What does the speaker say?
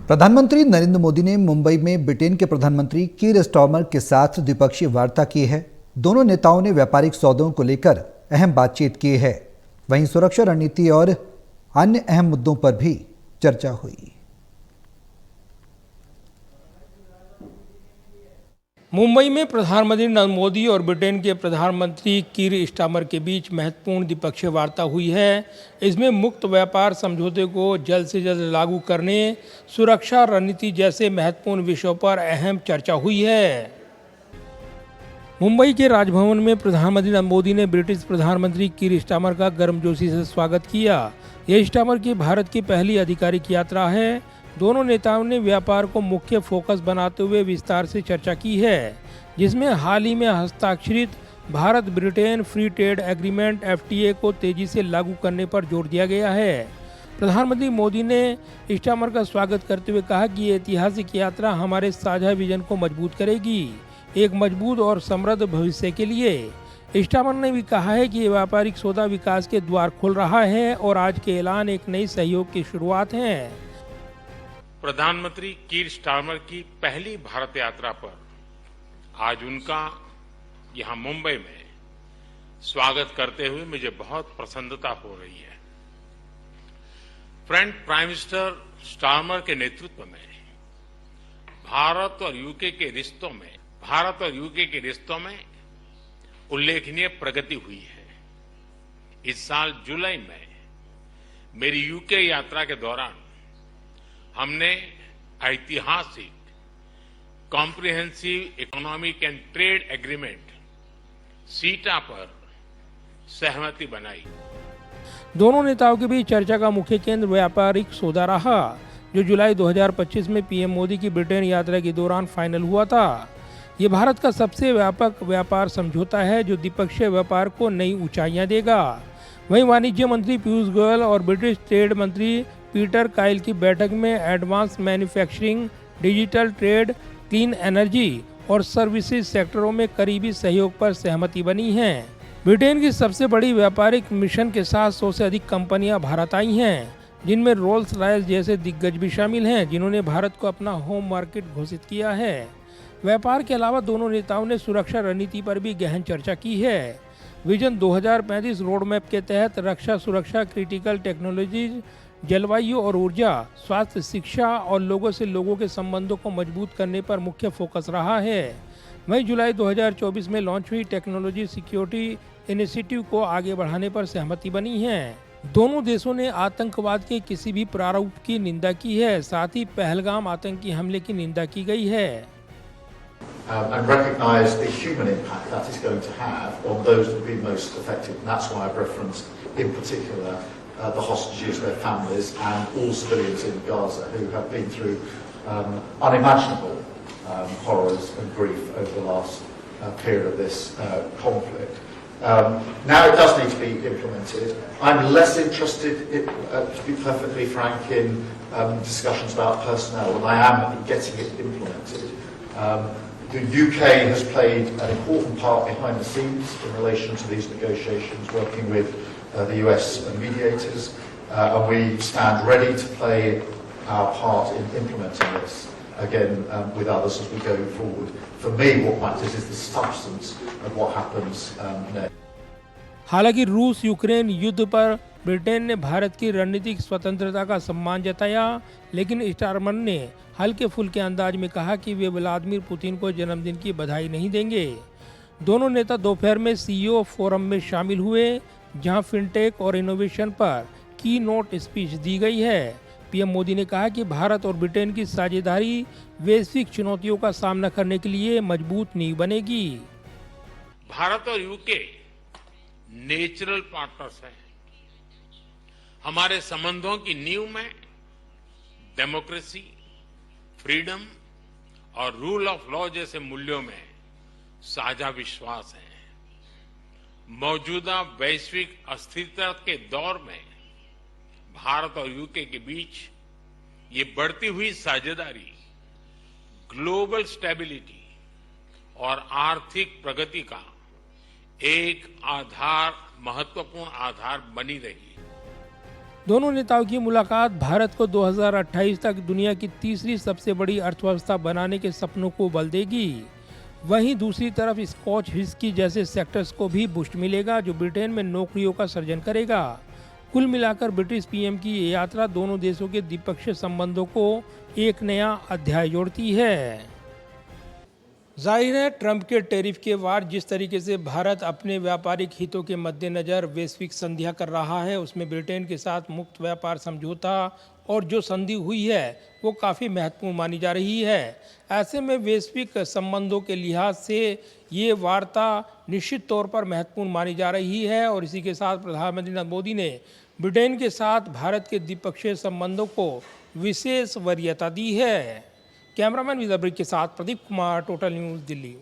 प्रधानमंत्री नरेंद्र मोदी ने मुंबई में ब्रिटेन के प्रधानमंत्री कीर स्टारमर के साथ द्विपक्षीय वार्ता की है। दोनों नेताओं ने व्यापारिक सौदों को लेकर अहम बातचीत की है। वहीं सुरक्षा रणनीति और अन्य अहम मुद्दों पर भी चर्चा हुई। मुंबई में प्रधानमंत्री नरेंद्र मोदी और ब्रिटेन के प्रधानमंत्री कीर स्टारमर के बीच महत्वपूर्ण द्विपक्षीय वार्ता हुई है। इसमें मुक्त व्यापार समझौते को जल्द से जल्द लागू करने, सुरक्षा रणनीति जैसे महत्वपूर्ण विषयों पर अहम चर्चा हुई है। मुंबई के राजभवन में प्रधानमंत्री नरेंद्र मोदी ने ब्रिटिश प्रधानमंत्री कीर स्टारमर का गर्मजोशी से स्वागत किया। यह स्टारमर की भारत की पहली आधिकारिक यात्रा है। दोनों नेताओं ने व्यापार को मुख्य फोकस बनाते हुए विस्तार से चर्चा की है, जिसमें हाल ही में हस्ताक्षरित Bharat Britain free trade agreement (FTA) को तेजी से लागू करने पर जोर दिया गया है। प्रधानमंत्री मोदी ने स्टारमर का स्वागत करते हुए कहा कि ये ऐतिहासिक यात्रा हमारे साझा विजन को मजबूत करेगी, एक मजबूत और समृद्ध भविष्य के लिए। स्टारमर ने भी कहा है कि ये व्यापारिक सौदा विकास के द्वार खोल रहा है और आज के ऐलान एक नई सहयोग की शुरुआत है। प्रधानमंत्री कीर स्टारमर की पहली भारत यात्रा पर आज उनका यहां मुंबई में स्वागत करते हुए मुझे बहुत प्रसन्नता हो रही है। फ्रेंड प्राइम मिनिस्टर स्टारमर के नेतृत्व में भारत और यूके के रिश्तों में उल्लेखनीय प्रगति हुई है। इस साल जुलाई में मेरी यूके यात्रा के दौरान हमने ऐतिहासिक comprehensive economic and trade agreement सीटा पर सहमति बनाई। दोनों नेताओं के बीच चर्चा का मुख्य केंद्र व्यापारिक सौदा रहा, जो जुलाई 2025 में पीएम मोदी की ब्रिटेन यात्रा के दौरान फाइनल हुआ था। ये भारत का सबसे व्यापक व्यापार समझौता है, जो द्विपक्षीय व्यापार को नई ऊंचाइयां देगा। वहीं वाणिज्य मंत्री पीयूष गोयल और ब्रिटिश ट्रेड मंत्री पीटर काइल की बैठक में advance manufacturing, digital trade, clean energy और सर्विसेज सेक्टरों में करीबी सहयोग पर सहमति बनी है। ब्रिटेन की सबसे बड़ी व्यापारिक मिशन के साथ 100 से अधिक कंपनियां भारत आई हैं, जिनमें रोल्स रॉयस जैसे दिग्गज भी शामिल हैं, जिन्होंने भारत को अपना होम मार्केट घोषित किया है। व्यापार के अलावा दोनों नेताओं ने सुरक्षा रणनीति पर भी गहन चर्चा की है। विजन 2035 रोड मैप के तहत रक्षा, सुरक्षा, क्रिटिकल टेक्नोलॉजीज, जलवायु और ऊर्जा, स्वास्थ्य, शिक्षा और लोगों से लोगों के संबंधों को मजबूत करने पर मुख्य फोकस रहा है। वहीं जुलाई 2024 में लॉन्च हुई टेक्नोलॉजी सिक्योरिटी इनिशिएटिव को आगे बढ़ाने पर सहमति बनी है। दोनों देशों ने आतंकवाद के किसी भी प्रारूप की निंदा की है। साथ ही पहलगाम आतंकी हमले की निंदा की गई है। And recognise the human impact that is going to have on those that will be most affected. And that's why I've referenced, in particular, the hostages, their families, and all civilians in Gaza who have been through unimaginable horrors and grief over the last period of this conflict. Now it does need to be implemented. I'm less interested, to be perfectly frank, in discussions about personnel than I am in getting it implemented. The UK has played an important part behind the scenes in relation to these negotiations, working with the US mediators, and we stand ready to play our part in implementing this, again with others as we go forward. For me, what matters is the substance of what happens next. हालांकि रूस Ukraine युद्ध पर Britain ने भारत की रणनीतिक स्वतंत्रता का सम्मान जताया, लेकिन स्टारमर ने हल्के फुल्के अंदाज में कहा कि वे व्लादिमीर पुतिन को जन्मदिन की बधाई नहीं देंगे। दोनों नेता दोपहर में CEO फोरम में शामिल हुए, जहां फिनटेक और इनोवेशन पर की नोट स्पीच दी गई है। पीएम मोदी ने कहा कि भारत और ब्रिटेन की साझेदारी वैश्विक चुनौतियों का सामना करने के लिए मजबूत नींव बनेगी। भारत और यूके नेचुरल पार्टनर्स हैं। हमारे संबंधों की नींव में डेमोक्रेसी, फ्रीडम और रूल ऑफ लॉ जैसे मूल्यों में साझा विश्वास है। मौजूदा वैश्विक अस्थिरता के दौर में भारत और यूके के बीच ये बढ़ती हुई साझेदारी ग्लोबल स्टेबिलिटी और आर्थिक प्रगति का एक महत्वपूर्ण आधार बनी रही। दोनों नेताओं की मुलाकात भारत को 2028 तक दुनिया की तीसरी सबसे बड़ी अर्थव्यवस्था बनाने के सपनों को बल देगी। वहीं दूसरी तरफ स्कॉच व्हिस्की जैसे सेक्टर्स को भी बूस्ट मिलेगा, जो ब्रिटेन में नौकरियों का सृजन करेगा। कुल मिलाकर ब्रिटिश पीएम की ये यात्रा दोनों देशों के द्विपक्षीय संबंधों को एक नया अध्याय जोड़ती है। जाहिर है, ट्रंप के टैरिफ के बाद जिस तरीके से भारत अपने व्यापारिक हितों के मद्देनज़र वैश्विक संधियां कर रहा है, उसमें ब्रिटेन के साथ मुक्त व्यापार समझौता और जो संधि हुई है वो काफ़ी महत्वपूर्ण मानी जा रही है। ऐसे में वैश्विक संबंधों के लिहाज से ये वार्ता निश्चित तौर पर महत्वपूर्ण मानी जा रही है और इसी के साथ प्रधानमंत्री नरेंद्र मोदी ने ब्रिटेन के साथ भारत के द्विपक्षीय संबंधों को विशेष वरीयता दी है। कैमरामैन विजय ब्रिक के साथ प्रदीप कुमार, टोटल न्यूज़, दिल्ली।